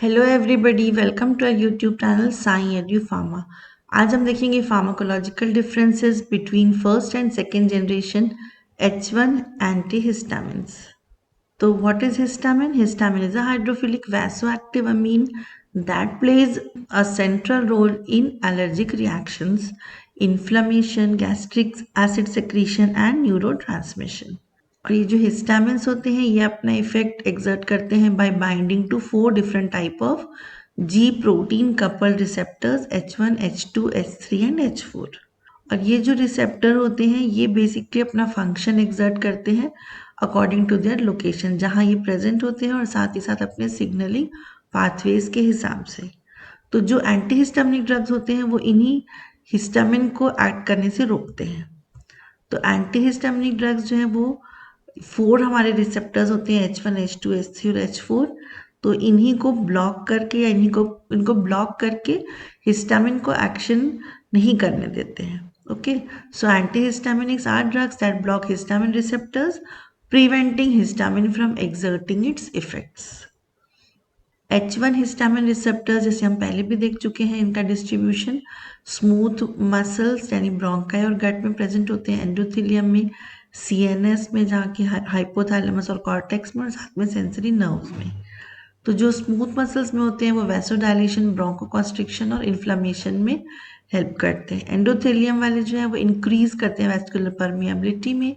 Hello everybody, welcome to our YouTube channel Sai Edu Pharma. आज हम देखेंगे pharmacological differences between first and second generation H1 antihistamines. तो what is histamine? Histamine is a hydrophilic vasoactive amine that plays a central role in allergic reactions, inflammation, gastric acid secretion and neurotransmission। और ये जो histamines होते हैं ये अपना effect exert करते हैं by binding to 4 different type of G protein couple receptors H1, H2, H3 and H4। और ये जो रिसेप्टर होते हैं ये बेसिकली अपना फंक्शन एक्सर्ट करते हैं अकॉर्डिंग टू देयर लोकेशन, जहाँ ये प्रेजेंट होते हैं और साथ ही साथ अपने सिग्नलिंग पाथवेज के हिसाब से। तो जो एंटीहिस्टामिनिक ड्रग्स होते हैं वो इन्हीं हिस्टामिन को एक्ट करने से रोकते हैं। तो एंटीहिस्टामिनिक ड्रग्स जो है वो 4 हमारे रिसेप्टर्स होते हैं H1, H2, H3 और H4। तो इन्हीं को ब्लॉक करके या इनको ब्लॉक करके हिस्टामिन को एक्शन नहीं करने देते हैं। Okay, so antihistaminics are drugs that block histamine receptors, preventing histamine from exerting its effects. H1 histamine receptors जैसे हम पहले भी देख चुके हैं, इनका डिस्ट्रीब्यूशन स्मूथ मसल्स यानी ब्रोंकाई और गट में प्रेजेंट होते हैं, एंडोथेलियम में, सीएनएस में जहाँ की हाइपोथैलेमस और कॉर्टेक्स में, और साथ में सेंसरी नर्व्स में। तो जो स्मूथ मसल्स में होते हैं वो वैसोडाइलेशन, ब्रोंकोकॉन्स्ट्रिक्शन और इन्फ्लामेशन में हेल्प करते हैं। एंडोथेलियम वाले जो है वो इंक्रीज करते हैं वैस्कुलर परमिएबिलिटी में,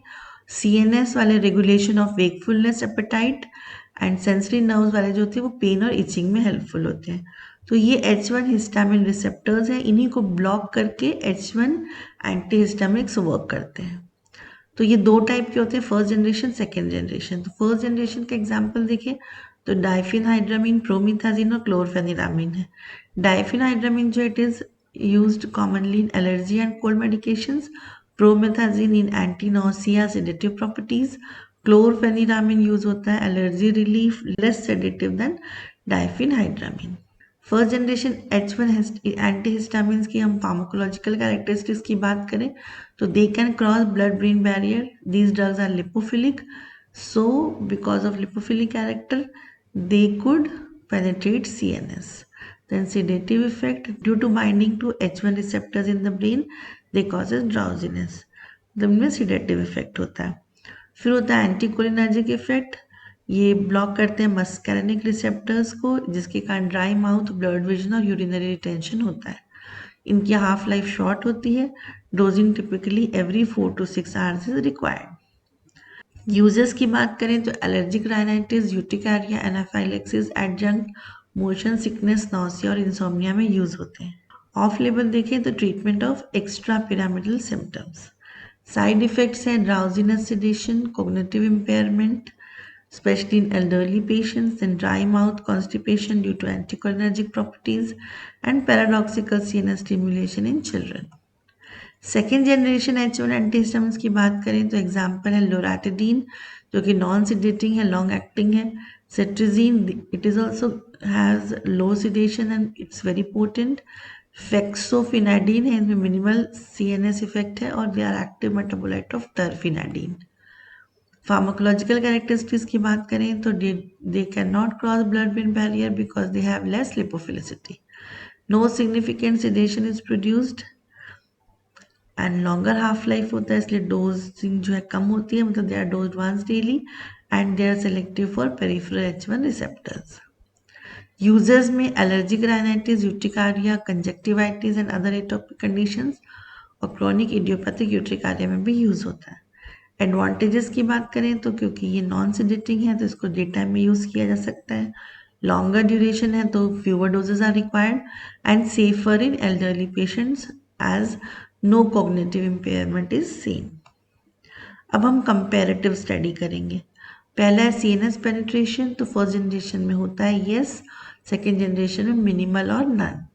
सीएनएस वाले regulation of wakefulness, appetite, and sensory nerves वाले जो होते हैं वो पेन और इचिंग में हेल्पफुल होते हैं। तो ये H1 हिस्टामिन रिसेप्टर्स हैं, इन्हीं को ब्लॉक करके H1 एंटीहिस्टामिनिक्स वर्क करते हैं। तो ये 2 टाइप के होते हैं, फर्स्ट जनरेशन, सेकेंड जनरेशन। तो फर्स्ट जनरेशन का एग्जाम्पल देखिए तो डाइफिनहाइड्रामीन, प्रोमिथाजिन और क्लोरफेनिरामिन है। डाइफिनहाइड्रामीन जो it is used commonly in allergy and cold medications, promethazine in anti nausea sedative properties, chlorpheniramine use होता है allergy relief, less sedative than diphenhydramine. First generation H1 antihistamines की हम pharmacological characteristics की बात करें तो they can cross blood brain barrier, these drugs are lipophilic, so because of lipophilic character they could penetrate CNS. Then sedative effect, due to binding to H1 receptors in the brain they causes drowsiness, जिनमें sedative effect होता है। फिर होता है anticholinergic effect, ये block करते हैं muscarinic receptors को जिसके कारण ड्राई माउथ, ब्लड विजन और यूरिनरी रिटेंशन होता है। इनकी हाफ लाइफ शॉर्ट होती है, dosing typically every 4 to 6 hours is required. Users की बात करें तो allergic rhinitis, urticaria, anaphylaxis, adjunct, motion sickness, nausea और इंसोम्निया में यूज होते हैं। ऑफ लेबल देखें तो treatment of extra pyramidal symptoms. Side effects हैं drowsiness, sedation, cognitive impairment, especially in elderly patients, then dry mouth, constipation due to anticholinergic properties, and paradoxical CNS stimulation in children. Second generation H1 antihistamines की बात करें तो example है लोराटिडीन जो कि non सिडेटिंग है, long acting है। Cetirizine, it is also has low sedation and it's very potent. Fexofenadine है, इनमें मिनिमल CNS इफेक्ट है और they are active metabolite of terfenadine. Pharmacological characteristics की बात करें तो they can not cross blood brain barrier because they have less lipophilicity, no significant sedation is produced and longer half life होता है, इसलिए dosing जो है कम होती है, मतलब they are dosed once daily and they are selective for peripheral H1 receptors. Users में allergic rhinitis, urticaria, conjunctivitis and other atopic conditions और क्रोनिक इडियोपैथिक यूट्रिकारिया में भी यूज होता है। एडवांटेजेस की बात करें तो क्योंकि ये नॉन सिडेटिंग है तो इसको डे टाइम में यूज किया जा सकता है, लॉन्गर ड्यूरेशन है तो fewer doses are required and safer in elderly patients as no cognitive impairment is same. अब हम कंपैरेटिव स्टडी करेंगे। पहला है CNS पेनिट्रेशन, तो फर्स्ट जनरेशन में होता है यस, सेकेंड जनरेशन में मिनिमल और नन।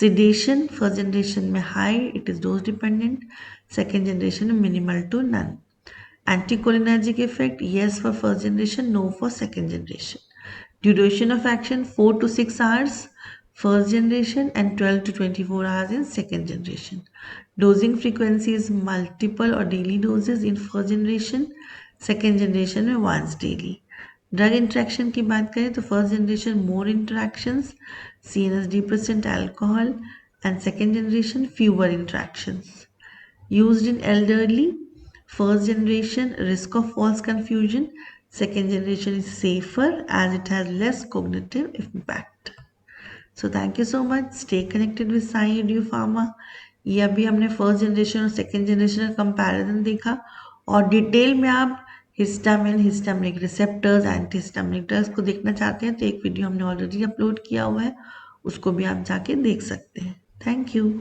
सिडेशन फर्स्ट जनरेशन में high, it is dose dependent, second generation में minimal to none. Anticholinergic effect, yes for first generation, no for second generation. Duration of action 4 to 6 hours first generation and 12 to 24 hours in second generation. Dosing frequency is multiple or daily doses in first generation, second generation में once daily. Drug interaction की बात करें तो first generation more interactions, CNS depressant alcohol, and second generation fewer interactions. Used in elderly, first generation risk of false confusion, second generation is safer as it has less cognitive impact. So thank you so much, stay connected with Sai edu pharma. ये अभी हमने first generation और second generation का comparison देखा, और detail में आप histamine, histaminic receptors, anti histaminic drugs को देखना चाहते हैं तो एक वीडियो हमने ऑलरेडी अपलोड किया हुआ है, उसको भी आप जाके देख सकते हैं। Thank you.